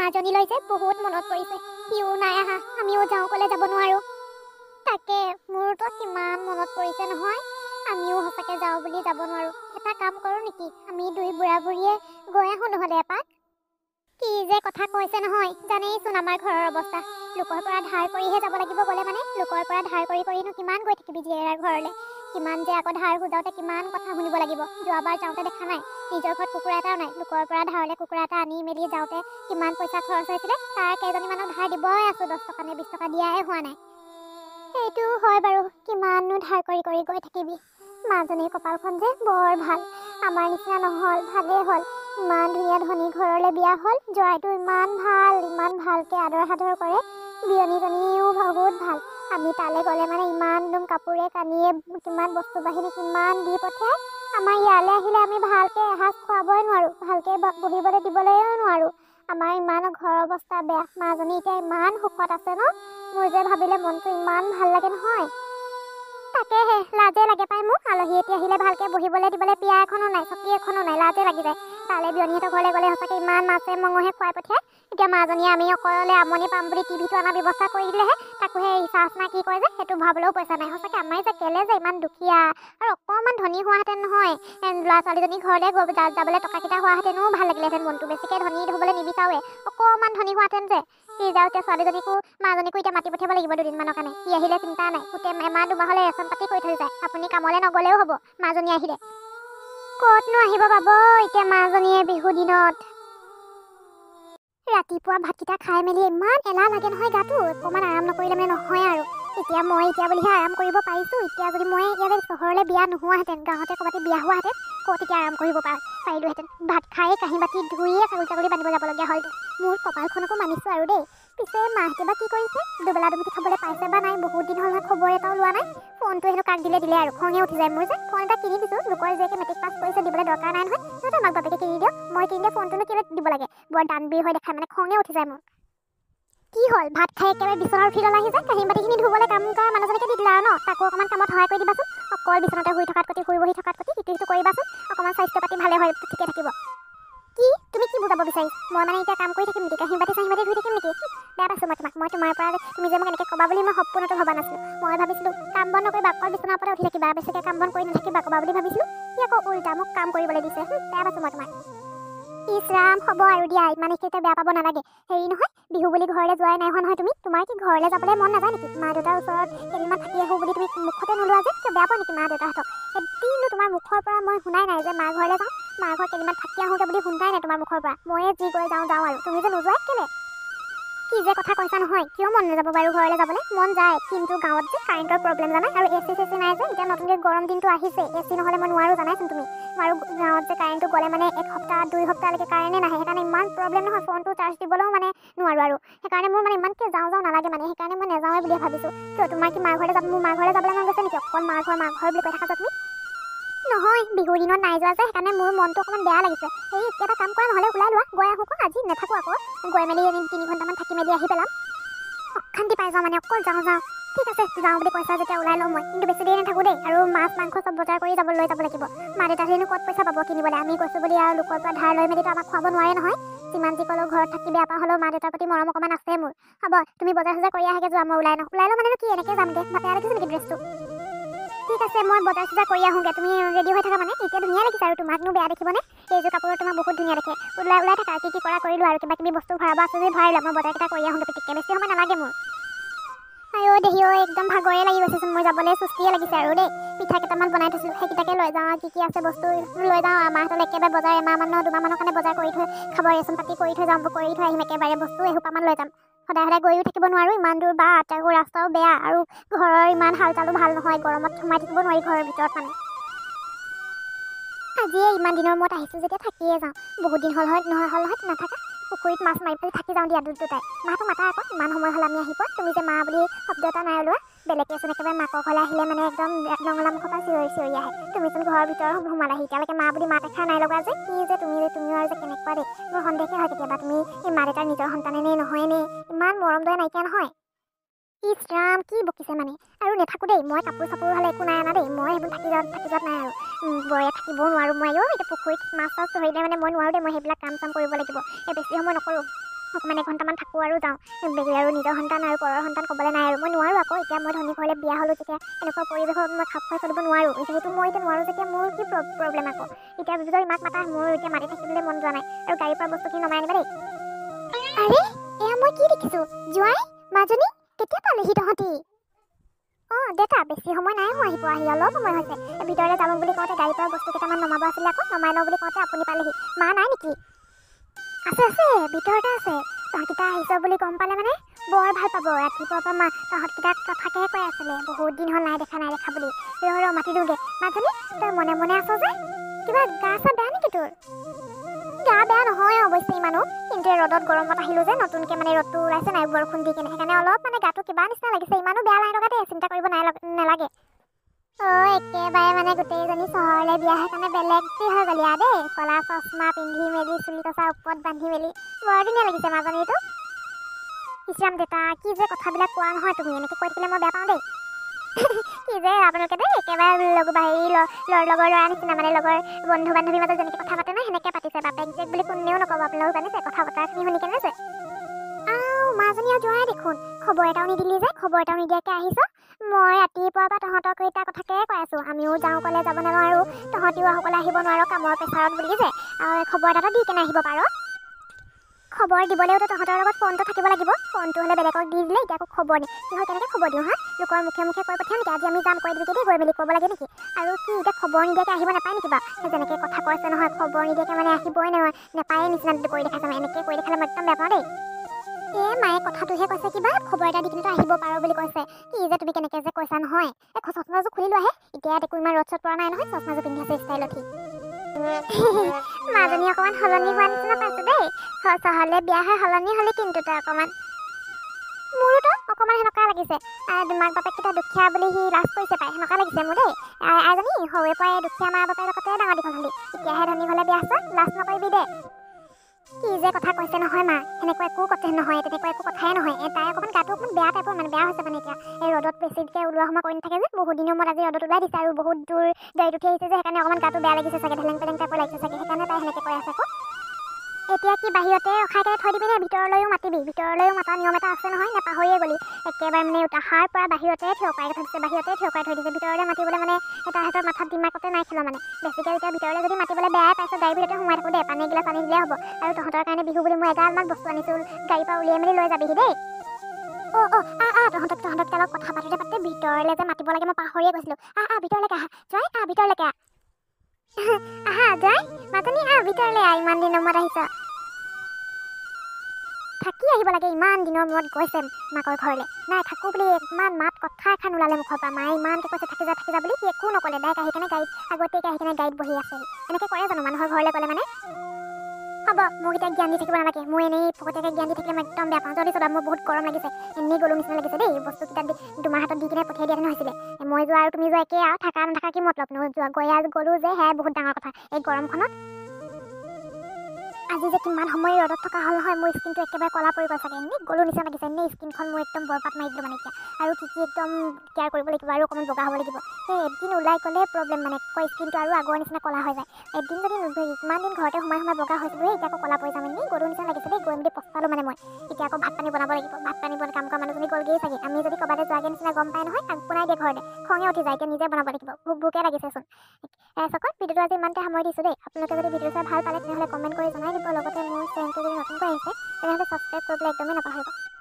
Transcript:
মাজনীলৈ যে বহুত মনত পৰিছে। সিও নাই আহা, আমিও যাওঁ ক'লে যাব নোৱাৰো। তাকে মোৰতো কিমান মনত পৰিছে নহয়। আমিও সঁচাকে যাওঁ বুলি যাব নোৱাৰো। এটা কাম কৰো নেকি, আমি দুই বুঢ়া বুঢ়ীয়ে গৈ আহো নহ'লে এপাক। কি যে কথা কৈছে নহয়, জানেইচোন আমাৰ ঘৰৰ অৱস্থা। লোকৰ পৰা ধাৰ কৰিহে যাব লাগিব গ'লে মানে। লোকৰ পৰা ধাৰ কৰিনো কিমান গৈ থাকিবি জীয়েৰাৰ ঘৰলৈ। কিমান যে আকৌ ধাৰ সুজাওঁতে কিমান কথা শুনিব লাগিব। যোৱাবাৰ যাওঁতে দেখা নাই, নিজৰ ঘৰত কুকুৰা এটাও নাই, লোকৰ পৰা ধাৰলৈ কুকুৰা এটা আনি মেলি যাওঁতে কিমান পইচা খৰচ হৈছিলে। তাৰ কেইজনীমানক ধাৰ দিবই আছো, 10 টকা নে 20 টকা দিয়াই হোৱা নাই। সেইটো হয় বাৰু, কিমাননো ধাৰ কৰি গৈ থাকিবি। মাজনীৰ কপালখন যে বৰ ভাল, আমাৰ নিচিনা নহ'ল, ভালেই হ'ল। ইমান ধুনীয়া ধনী ঘৰলৈ বিয়া হ'ল। জোৱাইটো ইমান ভাল, ইমান ভালকৈ আদৰ সাদৰ কৰে। বিয়নীজনীও বহুত ভাল। আমি তালৈ গ'লে মানে ইমান কাপোৰে কানিয়ে কিমান বস্তু বাহিনী কিমান দি পঠিয়াই। আমাৰ ইয়ালৈ আহিলে আমি ভালকৈ এসাঁজ খুৱাবই নোৱাৰোঁ, ভালকৈ বহিবলৈ দিবলৈও নোৱাৰোঁ। আমাৰ ইমান ঘৰৰ অৱস্থা বেয়া। মাজনী এতিয়া ইমান সুখত আছে ন, মোৰ যে ভাবিলে মনটো ইমান ভাল লাগে নহয়। তাকেহে লাজে লাগে পাই মোক। আলহী এতিয়া আহিলে ভালকৈ বহিবলৈ দিবলৈ পিয়া এখনো নাই, চকী এখনো নাই, লাজে লাগি যায়। তালৈ বিয়নীহঁতৰ ঘৰলৈ গ'লে সঁচাকৈ ইমান মাছে মঙহে খুৱাই পঠিয়াই। এতিয়া মাজনীয়ে আমি অকলে আমনি পাম বুলি টিভিটো অনাৰ ব্যৱস্থা কৰি দিলেহে, তাকো সেই ৰিচাৰ্জ নাই কি কয় যে সেইটো ভৰাবলৈও পইচা নাই। সঁচাকৈ আমাৰ যে কেলে যে ইমান দুখীয়া। আৰু অকণমান ধনী হোৱাহেঁতেন নহয়, ল'ৰা ছোৱালীজনীৰ ঘৰলৈ যাবলৈ টকাকেইটা হোৱাহেঁতেনো ভাল লাগিলেহেঁতেন মনটো। বেছিকৈ ধনী হ'বলৈ নিবিচাৰোৱে, অকণমান ধনী হোৱাহেঁতেন যে। কি যাওঁ এতিয়া ছোৱালীজনীকো মাজনীকো এতিয়া মাতি পঠিয়াব লাগিব দুদিনমানৰ কাৰণে। সি আহিলে চিন্তা নাই, গোটেই এমাহ দুমাহলৈ ৰেচন পাতি কৰি থৈ যায়। আপুনি কামলৈ নগ'লেও হ'ব মাজনী আহিলে। ক'তনো আহিব পাব এতিয়া মাজনীয়ে বিহু দিনত। ৰাতিপুৱা ভাতকেইটা খাই মেলি ইমান এলাহ লাগে নহয় গাটো, অকণমান আৰাম নকৰিলে মানে নহয় আৰু। এতিয়া বুলিহে আৰাম কৰিব পাৰিছোঁ। এতিয়া যদি মই ইয়ালৈ চহৰলৈ বিয়া নোহোৱাহেঁতেন, গাঁৱতে ক'ৰবাত বিয়া হোৱাহেঁতেন, ক'ত এতিয়া আৰাম কৰিব পাৰিলোহেঁতেন। ভাত খাই কাঁহী বাতি ধুইয়ে ছাগলী বান্ধিব যাবলগীয়া হ'ল। মোৰ কপালখনকো মানিছোঁ আৰু দেই। পিছে মাহঁতে বা কি কৰিছে? দুবেলা দুমুঠি খাবলৈ পাইছে বা নাই, বহুত দিন হ'ল নহয় খবৰ এটাও লোৱা নাই। ফোনটো হেনো কাক দিলে আৰু খঙে উঠি যায় মোৰ যে। ফোন এটা কিনি দিছোঁ, লোকৰ জীয়েকে মেট্ৰিক পাছ কৰিছে, দিবলৈ দৰকাৰ নাই নহয়। সিহঁতৰ মাক বাপেকে কিনি দিয়ক, মই কিনি দিয়া ফোনটোনো কেলৈ দিব লাগে। বৰ দানবীৰ হৈ দেখাই মানে, খঙে উঠি যায় মোৰ। কি হ'ল, ভাত খাই একেবাৰে বিচনাৰ উঠি ল'লাহি যে? কাঁহী বাতিখিনি ধুবলৈ কাম কৰা মানুহজনীকে দি দিলা আৰু ন? তাকো অকণমান কামত সহায় কৰি দিবাচোন। অকল বিচনাতে শুই বহি থকাত ইটো সিটো কৰিবাচোন। অকণমান স্বাস্থ্য পাতি ভালে হয়, ঠিকে থাকিব। কি তুমি কি বুজাব বিচাৰিছা? মই মানে এতিয়া কাম কৰি থাকিম নেকি? কাঁহী বাতি ধুই থাকিম নেকি? বেয়া পাইছোঁ মই তোমাক। মই তোমাৰ পৰা তুমি যে মোক এনেকৈ ক'বা বুলি মই সপোনতো ভবা নাছিলোঁ। মই ভাবিছিলোঁ কাম বন নকৰিবা, অকল বিচনাৰ ওপৰতে উঠি থাকিবা, বেছিকৈ কাম বন কৰি নাথাকিবা ক'বা বুলি ভাবিছিলোঁ। সি আকৌ উল্টা মোক কাম কৰিবলৈ দিছে। বেয়া পাইছোঁ মই তোমাক। ইছ ৰাম, হ'ব আৰু দিয়া, ইমান এইখিনিতে বেয়া পাব নালাগে। হেৰি নহয়, বিহু বুলি ঘৰলৈ যোৱাই নাই হোৱা নহয় তুমি? তোমাৰ কি ঘৰলৈ যাবলৈ মন নাযায় নেকি? মা দেউতাৰ ওচৰত কেইদিনমান থাকি আহোঁ বুলি তুমি মুখতে নোলোৱা যে? কিয় বেয়া পোৱা নেকি মা দেউতাহঁতক? এদিনো তোমাৰ মুখৰ পৰা মই শুনাই নাই যে মা ঘৰলৈ যাওঁ, মা ঘৰত কেইদিনমান থাকি আহোঁগৈ বুলি শুনাই নাই তোমাৰ মুখৰ পৰা। ময়ে যি গৈ যাওঁ আৰু তুমি যে নোযোৱাই কেলে? কি যে কথা কৈছা নহয়, কিয় মন নাযাব বাৰু ঘৰলৈ যাবলৈ? মন যায়, কিন্তু গাঁৱত যে কাৰেণ্টৰ প্ৰব্লেম জানাই, আৰু এচি চেচি নাই যে। এতিয়া নতুনকৈ গৰম দিনটো আহিছে, এচি নহ'লে মই নোৱাৰোঁ জানাইচোন তুমি। আৰু গাঁৱত যে কাৰেণ্টটো গ'লে মানে 1 সপ্তাহ 2 সপ্তাহলৈকে কাৰেণ্টে নাহে। সেইকাৰণে ইমান প্ৰব্লেম নহয়, ফোনটো চাৰ্জ দিবলৈও মানে নোৱাৰোঁ আৰু। সেইকাৰণে মোৰ মানে ইমানকৈ যাওঁ নালাগে মানে, সেইকাৰণে মই নাযাওঁৱে বুলি ভাবিছোঁ। কিয় তোমাৰ কি মাৰ ঘৰলৈ মোৰ মাৰ ঘৰলৈ যাবলৈ মন গৈছে নেকি? অকল মাৰ ঘৰ বুলি কৈ থাকা তুমি। নহয়, বিহুৰ দিনত নাই যোৱা যে, সেইকাৰণে মোৰ মনটো অকণমান বেয়া লাগিছে। সেই এটা কাম কৰা নহ'লে, ওলাই লোৱা, গৈ আহোঁ। আজি নাথাকোঁ আকৌ, গৈ মেলি 3 ঘণ্টামান থাকি মেলি আহি পেলাম। অশান্তি পাই যাওঁ মানে, অকল যাওঁ। ঠিক আছে, যাওঁ বুলি কৈছা যেতিয়া ওলাই লওঁ মই, কিন্তু বেছি দেৰি নাথাকোঁ দেই। আৰু মাছ মাংস চব বজাৰ কৰি লৈ যাব লাগিব। মা দেউতাহঁতেনো ক'ত পইচা পাব কিনিবলৈ? আমি কৈছোঁ বুলি আৰু লোকৰ পৰা ধাৰ লৈ মেলিতো আমাক খুৱাব নোৱাৰে নহয়। যিমান যি ক'লেও ঘৰত থাকি বেয়া পাওঁ হ'লেও মা দেউতাৰ প্ৰতি মৰম অকণমান আছে মোৰ। হ'ব, তুমি বজাৰ চজাৰ কৰি আহাগে যোৱা, মই ওলাই লওঁ মানে কি এনেকৈ যামগৈ? বেয়া লাগিছে নেকি ড্ৰেছটো? ঠিক আছে, মই বজাৰ চজাৰ কৰি আহোঁগৈ, তুমি ৰেডি হৈ থাকা মানে। এতিয়া ধুনীয়া লাগিছে আৰু তোমাকনো বেয়া দেখিবনে? এইযোৰ কাপোৰত তোমাক বহুত ধুনীয়া দেখে। ওলাই থাকা, কি কৰা কৰিলোঁ আৰু কিবা কিবি বস্তু ভৰাব আছে যদি ভৰাই লোৱা। মই বজাৰকেইটা কৰি আহোঁগৈ পিটিককৈ, বেছি সময় নালাগে মোৰ। আইঅ' দেহি ঐ, একদম ভাগৰে লাগি গৈছেচোন। মই যাবলৈ সুস্তিয়ে লাগিছে আৰু দেই। পিঠা কেইটামান বনাই থৈছিলোঁ, সেইকেইটাকে লৈ যাওঁ আৰু কি আছে বস্তু লৈ যাওঁ আৰু মাহঁতলৈ একেবাৰে বজাৰ 2 মাহৰ কাৰণে বজাৰ কৰি থৈ খাব, ৰেচন পাতি কৰি থৈ আহিম। একেবাৰে বস্তু এসোপামান লৈ যাম। সদায় গৈও থাকিব নোৱাৰোঁ, ইমান দূৰ বা আকৌ ৰাস্তাও বেয়া, আৰু ঘৰৰ ইমান হাল চালো ভাল নহয়। গৰমত সোমাই থাকিব নোৱাৰি ঘৰৰ ভিতৰত মানে। আজিয়ে ইমান দিনৰ মূৰত আহিছোঁ যেতিয়া থাকিয়ে যাওঁ। বহুত দিন হ'ল নহয় নাথাকা। পুখুৰীত মাছ মাৰি পেলাই থাকি যাওঁ দিয়া দুটাই। মাহঁতক মাতা আকৌ, ইমান সময় হ'ল আমি আহি পোৱা। তুমি যে মা বুলি শব্দ এটা নাই ওলোৱা। বেলেগেচোন একেবাৰে মাকৰ ঘৰলৈ আহিলে মানে একদম নঙলা মুখৰ পৰা চিঞৰি আহে। তুমিচোন ঘৰৰ ভিতৰত সোমালাহি, এতিয়ালৈকে মা বুলি মাত এষাৰ নাই লগা যে। কি যে তুমিও যে কেনেকুৱা দেই। মোৰ সন্দেহে হয় কেতিয়াবা, তুমি এই মা দেউতাৰ নিজৰ সন্তানে নে নহয় নে? ইমান মৰম দয়া নাইকিয়া নহয়। ইছ ৰাম, কি বকিছে মানে। আৰু নাথাকোঁ দেই, মই কাপোৰ চাপোৰ হ'লে একো নাই অনা দেই। মই সেইবোৰ থাকি যোৱাত নাই আৰু। বৰে থাকিবও নোৱাৰোঁ মই। এতিয়া পুখুৰীত মাছ চাছ ধৰিলে মানে মই নোৱাৰোঁ দেই। মই সেইবিলাক কাম চাম কৰিব লাগিব, বেছি সময় নকৰোঁ। অকণমান এঘণ্টামান থাকোঁ আৰু যাওঁ আৰু নিজৰ সন্তান আৰু পৰৰ সন্তান ক'বলৈ নাই আৰু মই নোৱাৰোঁ আকৌ এতিয়া মই ধনী ঘৰলৈ বিয়া হ'লোঁ যেতিয়া এনেকুৱা পৰিৱেশত মই খাপ খুৱাই চলিব নোৱাৰোঁ যিহেতু মই এতিয়া নোৱাৰোঁ যেতিয়া মোৰ কি প্ৰব্লেম আকৌ এতিয়া যদি মাক মাতা মোৰ এতিয়া মাতি থাকিবলৈ মন যোৱা নাই আৰু গাড়ীৰ পৰা বস্তুখিনি নমাই আনিবা দেই আৰে এয়া মই কি দেখিছোঁ জোঁৱাই মাজনী কেতিয়া পালেহি তহঁতি অঁ দেউতা বেছি সময় নাই মই আহি অলপ সময় হৈছে ভিতৰলৈ যাম বুলি কওঁতে গাড়ীৰ পৰা বস্তু কেইটামান নমাব আছিলে আকৌ নমাই লওঁ বুলি কওঁতে আপুনি পালেহি মা নাই নেকি আছে ভিতৰতে আছে তহঁতকেইটা আহিছ বুলি গম পালে মানে বৰ ভাল পাব ৰাতিপুৱাৰ পৰা মা তহঁতকেইটাক কথাকেহে কৈ আছিলে বহুত দিন হ'ল নাই দেখা বুলি ৰ মাতি দিওঁগে মাজনী তই মনে মনে আছ যে কিবা গা চা বেয়া নেকি তোৰ গা বেয়া নহয় অৱশ্যে ইমানো কিন্তু ৰ'দত গৰমত আহিলোঁ যে নতুনকৈ মানে ৰ'দটো ওলাইছে নাই বৰষুণ দি কেনে সেইকাৰণে অলপ মানে গাটো কিবা নিচিনা লাগিছে ইমানো বেয়া নাই লগা দেই চিন্তা কৰিব নালাগে একেবাৰে মানে গোটেইজনী চহৰলৈ বিয়া সেইকাৰণে বেলেগ কি হৈ গ'লি আৰু দেই কলা চশমা পিন্ধি মেলি চুলি কচা ওপৰত বান্ধি মেলি বৰ ধুনীয়া লাগিছে মাজনীটো ইছৰাম দেউতা কি যে কথাবিলাক কোৱা নহয় তুমি এনেকৈ কৈ থাকিলে মই বেয়া পাওঁ দেই কি যে আপোনালোকে দেই একেবাৰে লগৰ ল'ৰা নিচিনা মানে লগৰ বন্ধু বান্ধৱীৰ মাজত যেনেকৈ কথা পাতে নহয় সেনেকৈ পাতিছে বাপেক জীয়েক বুলি কোনেও নক'ব আপোনালোক জানিছে কথা বতৰাখিনি শুনি কেনেছে মাজনী আৰু জোঁৱাই দেখোন খবৰ এটাও নিদিলি যে খবৰ এটাও নিদিয়াকৈ আহিছ মই ৰাতিপুৱাৰ পৰা তহঁতক এটা কথাকে কৈ আছোঁ আমিও যাওঁ ক'লে যাব নোৱাৰোঁ তহঁতিও সকলে আহিব নোৱাৰোঁ কামৰ প্ৰেছাৰত বুলি যে খবৰ এটা দি কেনে আহিব পাৰ খবৰ দিবলৈওতো তহঁতৰ লগত ফোনটো থাকিব লাগিব ফোনটো হ'লে বেলেগক দি দিলে এতিয়া আকৌ খবৰ দি কি হয় কেনেকৈ খবৰ দিওঁ হা লোকৰ মুখে কৈ পঠিয়াম নেকি আজি আমি যাম কৈ দিবি দেই গৈ মেলি ক'ব লাগে নেকি আৰু কি এতিয়া খবৰ নিদিয়াকৈ আহিব নাপায় নেকি বাৰু যেনেকৈ কথা কৈছে নহয় খবৰ নিদিয়াকৈ মানে আহিবই নাপায়ে নিচিনা কৰি দেখাইছে মানে এনেকৈ কৰি দেখালে মই একদম বেয়া পাওঁ দেই মায়ে কথাটোহে কৈছে কিবা খবৰ এটা দি কিনে আহিব পাৰ বুলি কৈছে কি যে তুমি কেনেকৈ যে কৈছা নহয় চশমাযোৰ খুলি লোৱাহে এতিয়া দেখোন ইমান ৰ'দ চ'দ পৰা নাই নহয় চশমাযোৰ পিন্ধি আছে ষ্টাইলত মাজনী অকণমান সলনি হোৱা নিচিনা পাইছো দেই চহৰলৈ বিয়া হৈ সলনি হ'লে কিন্তু তই অকণমান মোৰোতো অকণমান সেনেকুৱা লাগিছে মাক বাপেককেইটা দুখীয়া বুলি সি লাজ কৰিছে পাই সেনেকুৱা লাগিছে মোৰ দেই এজনী সৰুৰে পৰাই দুখীয়া মা বাপেৰ লগতে ডাঙৰ দীঘল হ'লি এতিয়াহে ধনী হ'লে বিয়া আছে লাজ নকৰিবি দেই কি যে কথা কৈছে নহয় মা এনেকুৱা একো কথা নহয় তেনেকুৱা একো কথাই নহয় তাই অকণমান গাটো অকণমান বেয়া টাইপৰ মানে বেয়া হৈছে মানে এতিয়া এই ৰ'দত বেছিকৈ ওলোৱা সময় কৰি নাথাকে যে বহুত দিনৰ মূৰত আজি ৰ'দত ওলাই দিছে আৰু বহুত দূৰ গাড়ীত উঠি আহিছে যে সেইকাৰণে অকণমান গাটো বেয়া লাগিছে চাগে ঢেলেং পেলেং টাইপৰ লাগিছে চাগে সেইকাৰণে তাই সেনেকৈ কৈ আছে আকৌ এতিয়া কি বাহিৰতে ৰখাই থৈ দিবি নে ভিতৰলৈও মাতিবি ভিতৰলৈও মাতা নিয়ম এটা আছে নহয় নে পাহৰিয়ে গ'লি একেবাৰে মানে আহাৰ পৰা বাহিৰতে থিয় কৰাই থৈ দিছে ভিতৰলৈ মাতিবলৈ মানে এটা হাতৰ মাথাত দিমাগতে নাই খেলা মানে বেছিকৈ এতিয়া ভিতৰলৈ যদি মাতিবলৈ বেয়াই পাইছে গাড়ীৰ ভিতৰতে সোমাই থাকোঁ দেই পানী এগিলাচ আনি দিলে হ'ব আৰু তহঁতৰ কাৰণে বিহু বুলি মই এগালমান বস্তু আনিছোঁ গাড়ীৰ পৰা উলিয়াই মেলি লৈ যাবিহি দেই তহঁতক অলপ কথা পাতোতে ভিতৰলৈ যে মাতিব লাগে মই পাহৰিয়ে গৈছিলোঁ ভিতৰলৈকে আহা জয় ভিতৰলৈকে আহা জয় মাজনী ভিতৰলৈ ইমান দিনৰ মূৰত আহিছ থাকি আহিব লাগে ইমান দিনৰ মূৰত গৈছে মাকৰ ঘৰলৈ নাই থাকোঁ বুলি ইমান মাত কথা এখন ওলালে মুখৰ পৰা মায়ে ইমানকৈ কৈছে থাকি যা বুলি সি একো নক'লে ডাইৰেক্ট আহি কেনে গাড়ীত আগতীয়াকৈ আহি কেনে গাড়ীত বহি আছে এনেকৈ কৰে জানো মানুহৰ ঘৰলৈ গ'লে মানে হ'ব মোক এতিয়া জ্ঞান দি থাকিব নালাগে মই এনেই ফকতীয়াকৈ জ্ঞান দি থাকিলে মই একদম বেয়া পাওঁ যদি চবা মোৰ বহুত গৰম লাগিছে এনেই গ'লো নিচিনা লাগিছে দেই বস্তুকেইটা তোমাৰ হাতত দি কিনে পঠিয়াই দিয়া নহৈছিলে মই যোৱা আৰু তুমি যোৱা একেই আৰু থাকা নাথাকা কি মতলব যোৱা গ'লোঁ যে সেয়াই বহুত ডাঙৰ কথা এই গৰমখনত আজি যে কিমান সময় ৰ'দত থকা হ'ল নহয় মোৰ স্কিনটো একেবাৰে ক'লা পৰি গ'ল চাগে এনেই গ'লো নিচিনা লাগিছে এনেই স্কিনখন মোৰ একদম বৰপাত মাৰি দিলোঁ মানে এতিয়া আৰু কি একদম কেয়াৰ কৰিব লাগিব আৰু অকণমান বগা হ'ব লাগিব সেই এদিন ওলাই গ'লে প্ৰব্লেম মানে স্কিনটো আৰু আগৰ নিচিনা ক'লা হৈ যায় এদিন যদি ইমান দিন ঘৰতে সোমাই বগা হৈছিলোঁ এতিয়া আকৌ ক'লা পৰি যাম এনেই গ'লো নিচিনা লাগিছে দেই গৈ মেলি পস্তালোঁ মানে মই এতিয়া আকৌ ভাত পানী বনাব লাগিব ভাত পানী কাম কৰা মানুহজনী গ'লগেই চাগে আমি যদি ক'ৰবালৈ যোৱাগৈ নিচিনা গম পাই নহয় তাক বনাই দিয়ে ঘৰতে খঙে উঠি যায় এতিয়া নিজে বনাব লাগিব ভোকে লাগিছেচোন চকত ভিডিঅ'টো আজি ইমানতে সামৰি দিছোঁ দেই আপোনালোকে যদি ভিডিঅ' চাই ভাল পালে তেনেহ'লে কমেণ্ট কৰি জনাই দিব লগতে মোৰ চেনেলটো যদি নতুনকৈ আহিছে তেনেহ'লে ছাবস্ক্ৰাইব কৰিবলৈ একদমেই নাপাহৰিব